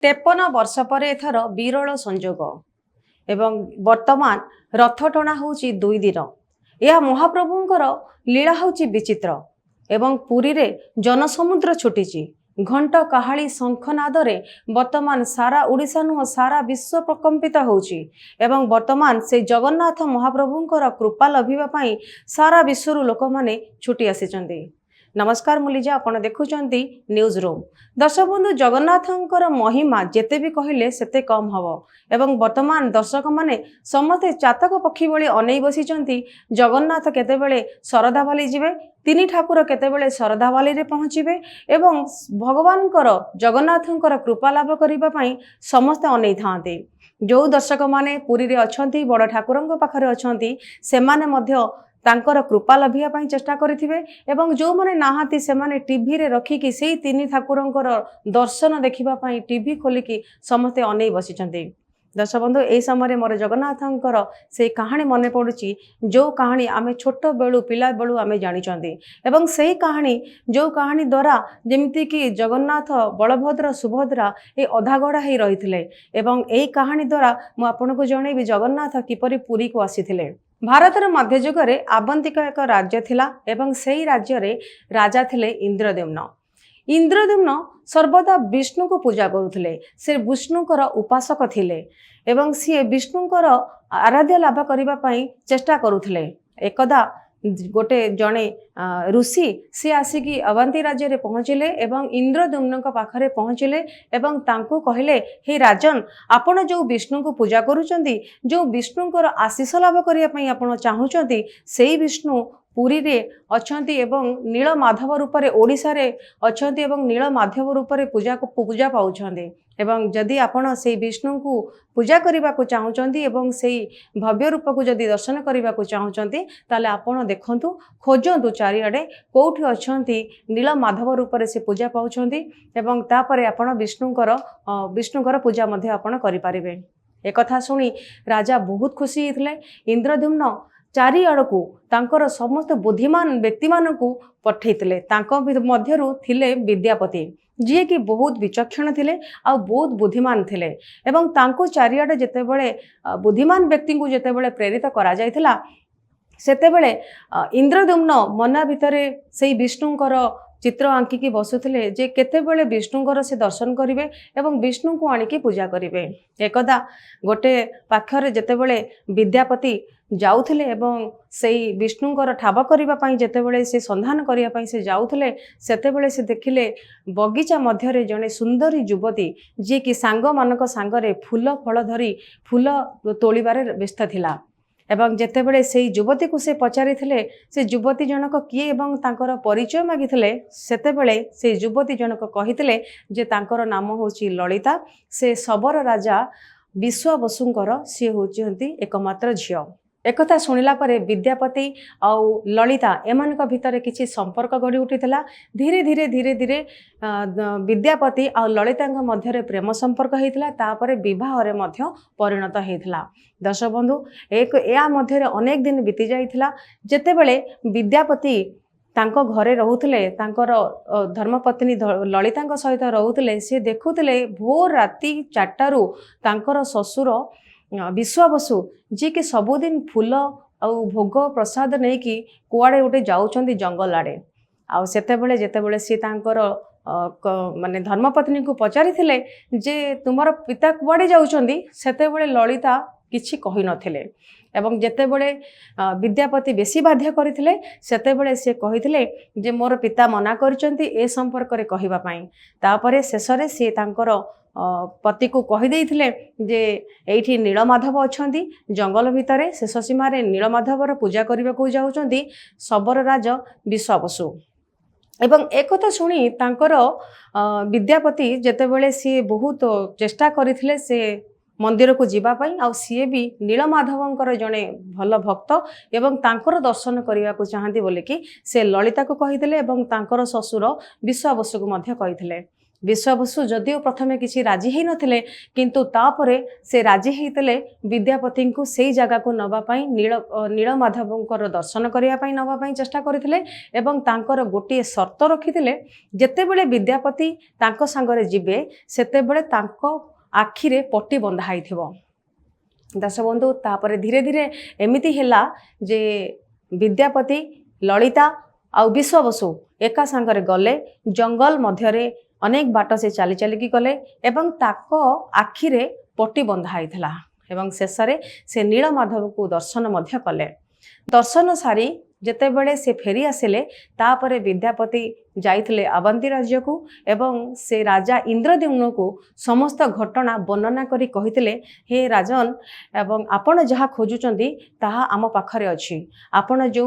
53 वर्ष पर एथर विरल संजोग एवं वर्तमान रथ टणा होची 2 दिन। यह महाप्रभुंकर लीला होची विचित्र एवं पुरी रे जनसमुद्र छुटीची। घंट काहाली शंखनादरे वर्तमान सारा ओडिशा नुह सारा विश्व प्रकंपित होची एवं वर्तमान से जगन्नाथ महाप्रभुंकर कृपा लभिबा पई सारा विश्व लोक माने छुटी आसीचंदी। नमस्कार मुलिजा आपण देखुचंती न्यूज रूम। दर्शक बंधु जगन्नाथंकर महिमा जेते भी कहिले सेते कम हबो एवं वर्तमान दर्शक माने समते चातक पक्षी भली अनै बसिचंती जगन्नाथ केतेबेले शरधाबाली जिवे, तीन ठाकुर केतेबेले शरधाबाली रे पहुँचीबे एवं भगवानकर जगन्नाथंकर कृपा लाभ करिबा पई समस्त अनै थांते। जो दर्शक माने पुरी रे अछंती बड़ ठाकुरंक पाखरे अछंती सेमाने मध्य तांकर कृपा लभिया पई चेष्टा करिथिबे एवं जो माने नाहाती से माने टीवी रे रखिकी सेही तीन ठाकुरंकर दर्शन देखिबा पई टीवी खोलिकी समस्ते अनै बसिचंती। दर्शक बंधु ए समय मोर जगन्नाथंकर से कहानी मने पड़ुची जो कहानी आमे छोट बेलू पिला बेलू आमे जानिचंती एवं सेही कहानी जो कहानी द्वारा जेमिति कि जगन्नाथ बलभद्र सुभद्रा ए अधागढ़ा ही रहिथिले एवं एही कहानी द्वारा मु आपनको जणैबी जगन्नाथ किपरि पुरी को आसीथिले। भारतर मध्ययुगरे आवंतिक एक राज्य थिला एवं सेही राज्य रे राजा थिले इंद्रद्युम्न। इंद्रद्युम्न सर्वदा विष्णु को पूजा करुथिले। से विष्णुकर उपासक थिले एवं सी विष्णुकर आराध्य लाभ करिबा पई चेष्टा करुथिले। एकदा गोटे जणे ऋषि से आसिकी अवंती राज्य रे पहुँचिले एवं इंद्रद्युम्न पाखरे पहुँचिले एवं तांको कहले, हे राजन, आपण जो विष्णु को पूजा करूचंती, जो विष्णुकर आशीष लाभ करिया पई आपण चाहुचंती, सेही विष्णु पुरी रे अछंती एवं नीलमाधव रूप रे ओडिशा रे अछंती एवं नीलमाधव रूप रे पूजा पाउछंती एवं जदि आपण से विष्णु को पूजा करने को चाहूँगी एवं से भव्य रूप को जदि दर्शन करने को चाहूँगी ताले आपण देखंतु खोजंतु चारिआडे कोठी अछंती नीलमाधव रूप से पूजा पाउछंती एवं तापरे आपण विष्णुकर पूजा मध्ये आपण करि पारिबे। एक कथा सुनी राजा बहुत खुशी होइथिले। इंद्रद्युम्न चारिआडकू तांकर समस्त बुद्धिमान व्यक्ति मानकू पठैतिले। तांको मध्यरु थिले विद्यापति जी कि बहुत विचक्षण थिले आ बहुत बुद्धिमान थिले एवं तांको चारिआडे जेतेबेले बुद्धिमान व्यक्ति को जेतेबेले प्रेरित करा जायथिला सेतेबेले इंद्रद्युम्न मना भितरे सेही विष्णुकर चित्र आंकिकी बसुथिले जे केतेबेले विष्णुकर से दर्शन करिवे एवं विष्णु को आनिकी पूजा करिवे। एकदा गोटे पाखरे जेतेबेले विद्यापति जाउथिले एवं सेही विष्णुकर ठाब करिबा पई जेतेबेले से संधान करिया पई से जाउथिले सेतेबेले से देखिले बगीचा मध्यरे जणे सुंदरी युवती जे कि सांग मानक सांगरे फूल फल धरी फूल तोलिबारे व्यस्त थिला एवं जेतेबेले सेही युवती को से पचारिथिले से युवती जनक किए एवं तांकर परिचय मागिथिले सेतेबेले से युवती जनक कहिथिले जे तांकर नाम होची ललिता। से सबर राजा विश्वावसुंकर सी होचंती एकमात्र झियो। एकथा शुणिला परे विद्यापति आउ ललिता एमानक भितरे किछि संपर्क गढ़ी उठिथिला। धीरे धीरे धीरे धीरे विद्यापति आउ ललितांक मध्यरे प्रेम संपर्क हेतिला तापरे विवाह रे मध्य परिणत हेतिला। दर्शक बंधु एक या मध्यरे अनेक दिन बीती जाइथिला जेतेबेले विद्यापति तांको घरे रहुथिले तांकर धर्मपत्नी ललितांक सहित रहुथिले से देखुथिले भोर राति 4टारू तांकर ससुर विश्वावसु जी कि सबुदिन फूल आउ भोग प्रसाद नहीं कि कुआड़े गोटे जाउछंती जंगल आड़े आउ सेतेबेले जेतेबेले सी तांकर माने धर्मपत्नी को पचारिथिले जे तुमर पिता कुआड़े जाउछंती सेतेबेले ललिता किछि कहि नथिले एवं जेतेबेले विद्यापति बेसी बाध्य करथिले सेतेबेले से कहिथिले जे मोर पिता मना करचंती ए संपर्क रे कहिबा पई। तापरे शेषरे से तांकर पति को कहि देइथिले जे एठी नीलमाधव अछंती जंगल भितरे शेष सीमारे नीलमाधवर पूजा करबा को जाउचंती सबर राजा विश्वावसु एवं एक कथा शुणी तांकर विद्यापति जेतेबेले सी बहुत चेष्टा करथिले से मंदिर को जीवा पाई आ सी भी नीलमाधवंकर जड़े भल भक्त एवं तांकर दर्शन करने को चाहती बोलिकी से ललिता को कही एवं तांकर ससुर विश्वावसु को मध्य कही विश्वावसु जदिओ प्रथमे किसी राजी ही नथिले किंतु तापरे से राजी हेतिले विद्यापति को सेई जगह को नबा पई नीलमाधवंकर दर्शन करिया पई नबा पई चेष्टा करथिले एवं तांकर गोटे शर्त रखिथिले जेतेबेले विद्यापति तांको संगरे जिबे सेतेबेले तांको आखिरे पट्टी बंधा हाइथिबो। दर्शक बंधु तापरे धीरे धीरे एमिति हैला जे विद्यापति ललिता आ विश्वावसु एका संगरे गले जंगल मध्यरे अनेक बाट से चली चलिकी गले एवं ताको आखिरे पट्टी बंधा होता एवं शेषे से नीलमाधव को दर्शन मध्य कले। दर्शन सारी जेतेबेले से फेरी आसिले तापरे विद्यापति जाइथिले अवंती राज्य को एवं से राजा इंद्रद्युम्न को समस्त घटना वर्णना करी कहिथिले हे राजन एवं आपण जहा खोजुचंदी ताहा आम पाखरे अछि आपण जो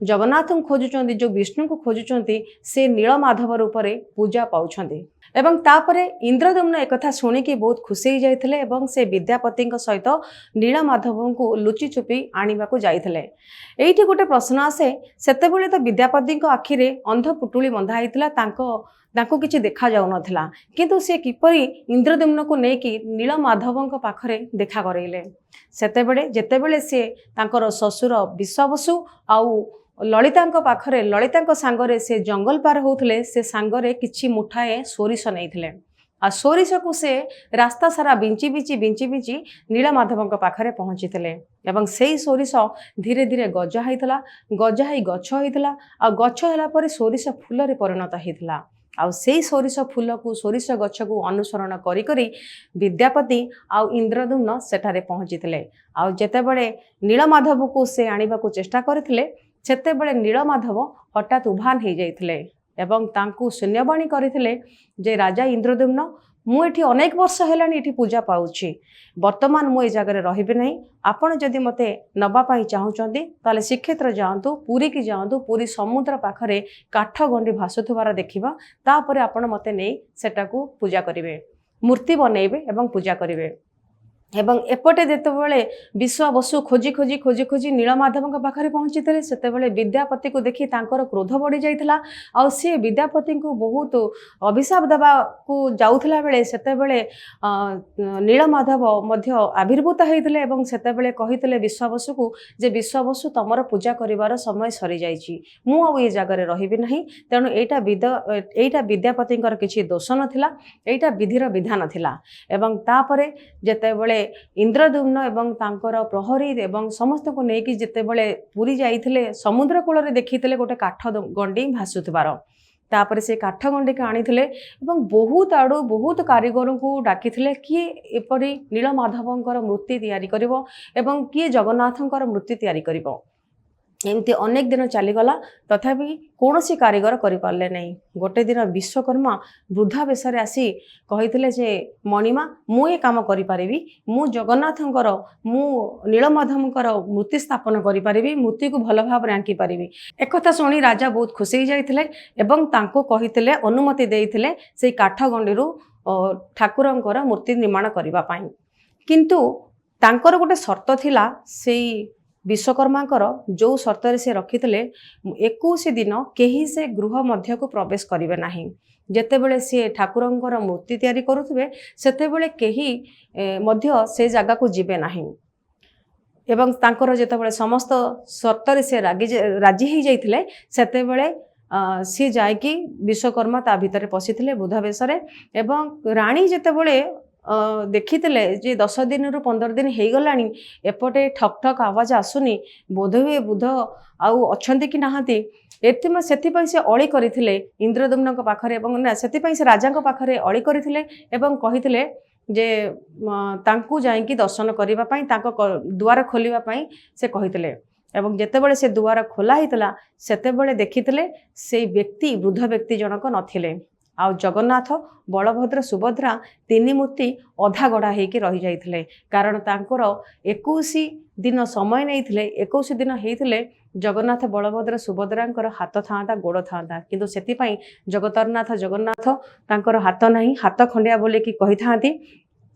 जगन्नाथ खोजुचंदी जो विष्णु को खोजुचंदी से नीलमाधव रूप में पूजा पाउछंदी एवं तापरे इंद्रद्युम्न एकथा शुणिकी बहुत खुशी जाइथिले एवं से विद्यापति सहित नीलमाधव को लुचि चुपी आनिबा को जाइथिले। एइठी गोटे प्रश्न आसे सेतेबेले तो विद्यापति आखिरे अंध पुटुली बंधा होइतिला तांको किछि देखा जाउ नथिला किंतु से किपरि इंद्रद्युम्न को नेकी नीलमाधवଙ୍କ पाखरे देखा करैले। सेतेबेले जेतेबेले से तांकर ससुर विश्वावसु आउ ललितांक पाखरे ललितांक सांगरे से जंगल पार होउथले से सांगरे किछि मुठाए सोरिष नैथिले आ सोरिष को से रास्ता सारा बिंची बिंची नीलमाधवଙ୍କ पाखरे पहुंचीथिले एवं सेई सोरिष धीरे धीरे गजा होइतला गजा होई गछ होइतला आ गछ होला परे सोरिष फूल रे परिणत होइतला आ सेई सोरिष फूल को सोरिष गछ को अनुसरण करी करी विद्यापति आ इंद्रद्युम्न सेठारे पहुंचीथिले आ जेतेबेले नीलमाधव को से आनिबा को चेष्टा करथिले सेतेबेले नीलमाधव हठात उभान हो जाइथिले एवं तांकु शून्यवाणी करथिले जे राजा इंद्रद्युम्न मु एठी अनेक वर्ष हेलानी एठी पूजा पाउछि वर्तमान मु ए जगह रहिबे नहीं आपण जदि मते नबा पाई चाहुचंदी ताले श्रीक्षेत्र जांतु पुरी की जांतु पुरी समुद्र पाखरे काठ गंडी भासुथुवार देखिबा तापरे आपण मते नै सेटाकू पूजा करिवे मूर्ति बनैबे एवं पूजा करिवे। एवं एपटे जेतेबेले विश्वावसु खोजी खोजी खोजी खोजी नीलमाधव पाखरे पहुंची सेतेबेले विद्यापति को देखि तांकर क्रोध बढ़ी जाइथिला आ से विद्यापति को बहुत अभिशाप देवा को जाउथिला बेले सेतेबेले नीलमाधव मध्य आविर्भूत होइथिले एवं सेतेबेले कहिथिले विश्वावसु को जे विश्वावसु तमर पूजा करिवार समय सरी जाइछि मु आ ए जगह रहिबि नाही तेणु एटा विद्यापतिंकर किछि दोष नथिला एटा विधिर विधान थिला एवं तापरे जेतेबेले इंद्रद्युम्न एवं तांकर प्रहरी एवं समस्त को नेकी जेतेबेले पुरी जाइथिले समुद्र कूल रे देखिथिले गोटे काठ गंडी भासुथबार तापरे से काठ गंडी के आनिथिले एवं बहुत आड़ू बहुत कारीगर को डाकिथिले किए एपरी नीलमाधवंकर मूर्ति तैयारी करिवो एवं किए जगन्नाथंकर मूर्ति तैयारी करिवो एमती अनेक दिन चलीगला तथापि कौन सी कारीगर करें नहीं। गोटे दिन विश्वकर्मा वृद्धा बेशरे आसी कही जे मणिमा मु ये कम करी मु जगन्नाथंकर मु नीलमाधवंकर मूर्ति स्थापन करी मूर्ति को भल भाव आंकी पारि। एक शुणी राजा बहुत खुशी जाइथिले एवं तांको कहिथिले अनुमति देइथिले से काठ गंडी ठाकुरंकर मूर्ति निर्माण करबा पई किंतु तांकर गोटे शर्त थिला सेई विश्वकर्मांकर जो शर्त से रखिथिले 21 दिन केही से गृह मध्य को प्रवेश करिवे नाही जेतेबेले से ठाकुरंकर मूर्ति तैयारी करुथिबे सेतेबेले केही मध्य से जगह को जिबे नाही एवं तांकर जेतेबेले समस्त शर्त से राजी हो जाइथिले सेतेबेले सी जायकी विश्वकर्मा ता भितरे पसिथिले बुधा बेशरे एवं रानी जेतेबेले देखिथिले जे 10 दिन रु 15 दिन हो गलानी एपटे ठक ठक आवाज आसुनी बोध हुए बुध आउ अछंती कि नाहंती एतिमा सेतिपई से अळी करिथिले इंद्रद्युम्न पाखरे एवं ना सेतिपई से राजा पाखरे अळी करिथिले एवं कहिथिले जे तांकु जाईकी दर्शन करिबा पई तांको द्वार खोलिबा पई से कहिथिले एवं जेतेबेले से द्वार खोला हितला सेतेबेले देखिथिले से व्यक्ति वृद्ध व्यक्ति जनक नथिले आउ जगन्नाथ बलभद्र सुभद्रा तीन मूर्ति अधा गढ़ा होकर रही जाइथिले कारण तांकर 21 दिन समय नहीं 21 दिन होते जगन्नाथ बलभद्र सुभद्रांकर हाथ था गोड़ था किंतु सेतिपई जगतरनाथ जगन्नाथ तांकर हाथ नहीं हाथ खंडिया बोले कि कही था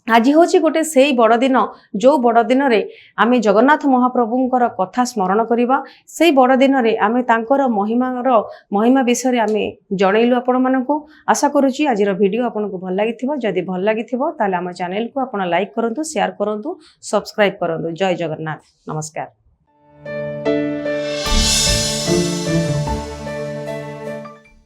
ଆଜି ହେଉଛି ଗୋଟେ ସେଇ ବଡ଼ ଦିନ ଯେଉଁ ବଡ଼ ଦିନରେ ଆମେ ଜଗନ୍ନାଥ ମହାପ୍ରଭୁଙ୍କର କଥା ସ୍ମରଣ କରିବା। ସେଇ ବଡ଼ ଦିନରେ ଆମେ ତାଙ୍କର ମହିମା ବିଷୟରେ ଆମେ ଜଣେଇଲୁ ଆପଣମାନଙ୍କୁ। ଆଶା କରୁଛି ଆଜିର ଭିଡ଼ିଓ ଆପଣଙ୍କୁ ଭଲ ଲାଗିଥିବ। ଯଦି ଭଲ ଲାଗିଥିବ ତାହେଲେ ଆମ ଚ୍ୟାନେଲକୁ ଆପଣ ଲାଇକ୍ କରନ୍ତୁ, ସେୟାର କରନ୍ତୁ, ସବସ୍କ୍ରାଇବ୍ କରନ୍ତୁ। ଜୟ ଜଗନ୍ନାଥ, ନମସ୍କାର।